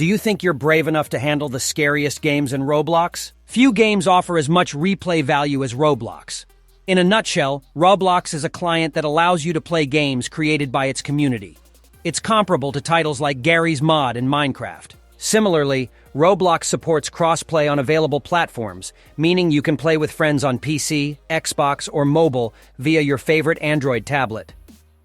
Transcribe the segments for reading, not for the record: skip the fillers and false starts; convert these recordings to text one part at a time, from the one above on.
Do you think you're brave enough to handle the scariest games in Roblox? Few games offer as much replay value as Roblox. In a nutshell, Roblox is a client that allows you to play games created by its community. It's comparable to titles like Garry's Mod in Minecraft. Similarly, Roblox supports cross-play on available platforms, meaning you can play with friends on PC, Xbox, or mobile via your favorite Android tablet.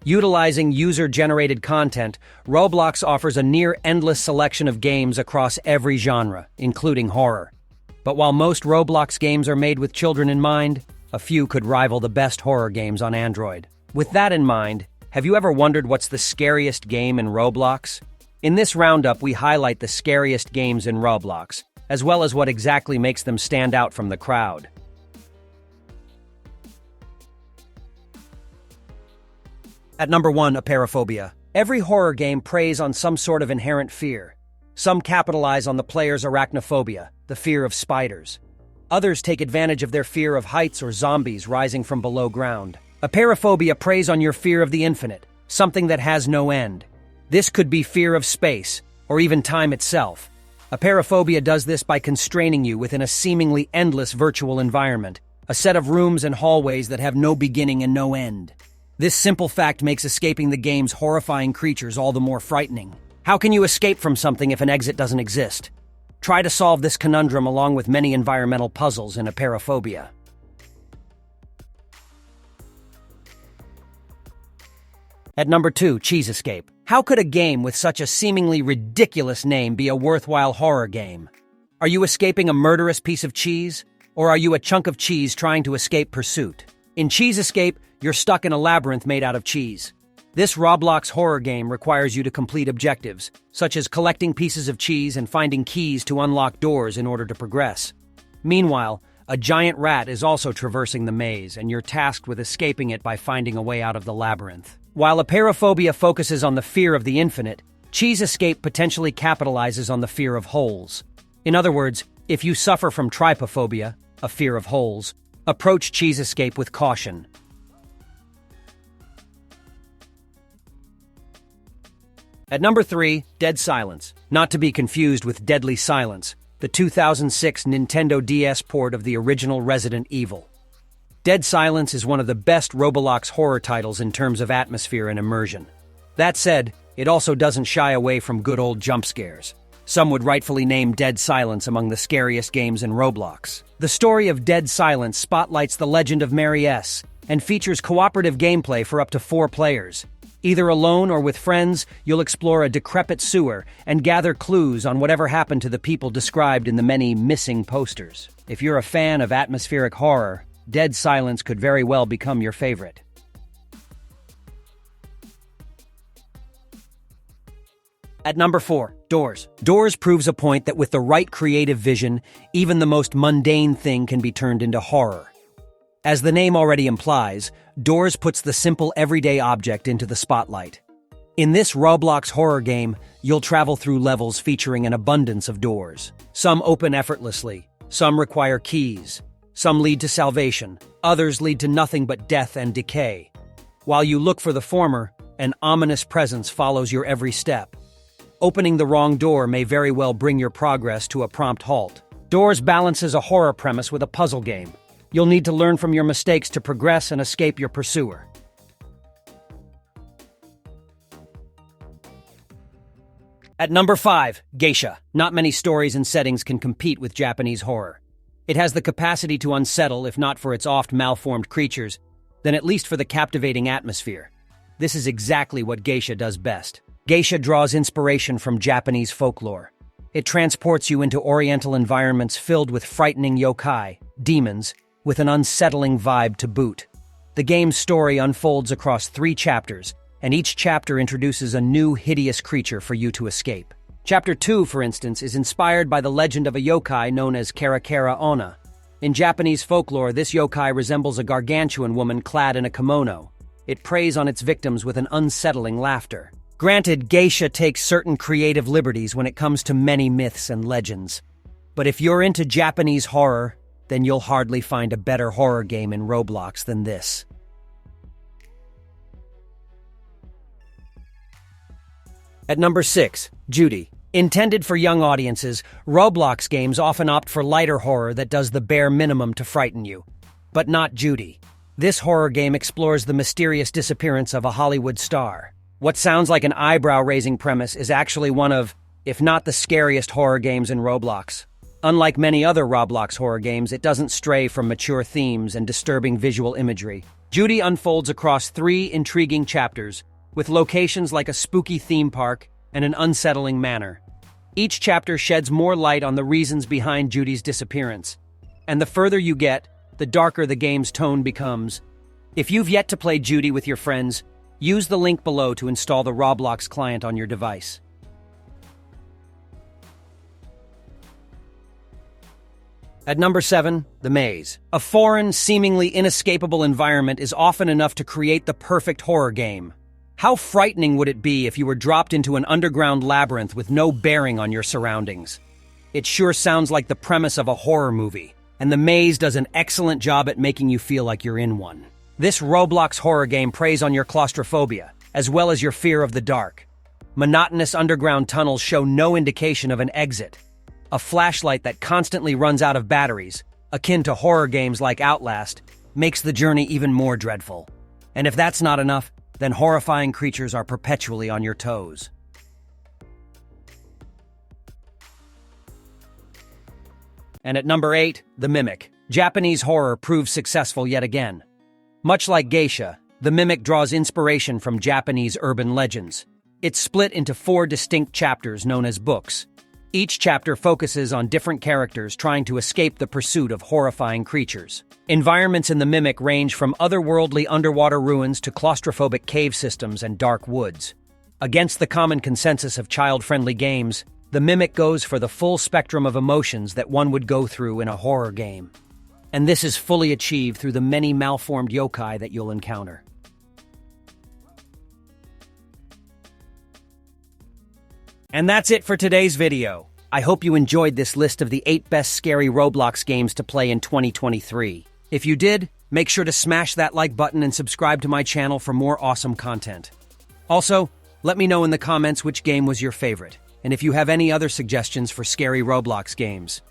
Utilizing user-generated content, Roblox offers a near-endless selection of games across every genre, including horror. But while most Roblox games are made with children in mind, a few could rival the best horror games on Android. With that in mind, have you ever wondered what's the scariest game in Roblox? In this roundup, we highlight the scariest games in Roblox, as well as what exactly makes them stand out from the crowd. At number 1, Apeirophobia. Every horror game preys on some sort of inherent fear. Some capitalize on the player's arachnophobia, the fear of spiders. Others take advantage of their fear of heights or zombies rising from below ground. Apeirophobia preys on your fear of the infinite, something that has no end. This could be fear of space, or even time itself. Apeirophobia does this by constraining you within a seemingly endless virtual environment, a set of rooms and hallways that have no beginning and no end. This simple fact makes escaping the game's horrifying creatures all the more frightening. How can you escape from something if an exit doesn't exist? Try to solve this conundrum along with many environmental puzzles in Apeirophobia. At number 2, Cheese Escape. How could a game with such a seemingly ridiculous name be a worthwhile horror game? Are you escaping a murderous piece of cheese? Or are you a chunk of cheese trying to escape pursuit? In Cheese Escape, you're stuck in a labyrinth made out of cheese. This Roblox horror game requires you to complete objectives, such as collecting pieces of cheese and finding keys to unlock doors in order to progress. Meanwhile, a giant rat is also traversing the maze, and you're tasked with escaping it by finding a way out of the labyrinth. While Apeirophobia focuses on the fear of the infinite, Cheese Escape potentially capitalizes on the fear of holes. In other words, if you suffer from trypophobia, a fear of holes, approach Cheese Escape with caution. At number 3, Dead Silence. Not to be confused with Deadly Silence, the 2006 Nintendo DS port of the original Resident Evil. Dead Silence is one of the best Roblox horror titles in terms of atmosphere and immersion. That said, it also doesn't shy away from good old jump scares. Some would rightfully name Dead Silence among the scariest games in Roblox. The story of Dead Silence spotlights the legend of Mary S. and features cooperative gameplay for up to 4 players. Either alone or with friends, you'll explore a decrepit sewer and gather clues on whatever happened to the people described in the many missing posters. If you're a fan of atmospheric horror, Dead Silence could very well become your favorite. At number 4, Doors. Doors proves a point that with the right creative vision, even the most mundane thing can be turned into horror. As the name already implies, Doors puts the simple everyday object into the spotlight. In this Roblox horror game, you'll travel through levels featuring an abundance of doors. Some open effortlessly, some require keys, some lead to salvation, others lead to nothing but death and decay. While you look for the former, an ominous presence follows your every step. Opening the wrong door may very well bring your progress to a prompt halt. Doors balances a horror premise with a puzzle game. You'll need to learn from your mistakes to progress and escape your pursuer. At number 5, Geisha. Not many stories and settings can compete with Japanese horror. It has the capacity to unsettle, if not for its oft malformed creatures, then at least for the captivating atmosphere. This is exactly what Geisha does best. Geisha draws inspiration from Japanese folklore. It transports you into oriental environments filled with frightening yokai, demons, with an unsettling vibe to boot. The game's story unfolds across 3 chapters, and each chapter introduces a new hideous creature for you to escape. Chapter 2, for instance, is inspired by the legend of a yokai known as Karakara Onna. In Japanese folklore, this yokai resembles a gargantuan woman clad in a kimono. It preys on its victims with an unsettling laughter. Granted, Geisha takes certain creative liberties when it comes to many myths and legends. But if you're into Japanese horror, then you'll hardly find a better horror game in Roblox than this. At number 6, Judy. Intended for young audiences, Roblox games often opt for lighter horror that does the bare minimum to frighten you. But not Judy. This horror game explores the mysterious disappearance of a Hollywood star. What sounds like an eyebrow-raising premise is actually one of, if not the scariest horror games in Roblox. Unlike many other Roblox horror games, it doesn't stray from mature themes and disturbing visual imagery. Judy unfolds across 3 intriguing chapters, with locations like a spooky theme park and an unsettling manor. Each chapter sheds more light on the reasons behind Judy's disappearance. And the further you get, the darker the game's tone becomes. If you've yet to play Judy with your friends, use the link below to install the Roblox client on your device. At number 7, The Maze. A foreign, seemingly inescapable environment is often enough to create the perfect horror game. How frightening would it be if you were dropped into an underground labyrinth with no bearing on your surroundings? It sure sounds like the premise of a horror movie, and The Maze does an excellent job at making you feel like you're in one. This Roblox horror game preys on your claustrophobia, as well as your fear of the dark. Monotonous underground tunnels show no indication of an exit. A flashlight that constantly runs out of batteries, akin to horror games like Outlast, makes the journey even more dreadful. And if that's not enough, then horrifying creatures are perpetually on your toes. And at number 8, The Mimic. Japanese horror proves successful yet again. Much like Geisha, The Mimic draws inspiration from Japanese urban legends. It's split into 4 distinct chapters known as books. Each chapter focuses on different characters trying to escape the pursuit of horrifying creatures. Environments in The Mimic range from otherworldly underwater ruins to claustrophobic cave systems and dark woods. Against the common consensus of child-friendly games, The Mimic goes for the full spectrum of emotions that one would go through in a horror game. And this is fully achieved through the many malformed yokai that you'll encounter. And that's it for today's video. I hope you enjoyed this list of the 8 best scary Roblox games to play in 2023. If you did, make sure to smash that like button and subscribe to my channel for more awesome content. Also, let me know in the comments which game was your favorite, and if you have any other suggestions for scary Roblox games.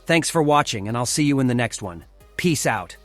Thanks for watching, and I'll see you in the next one. Peace out.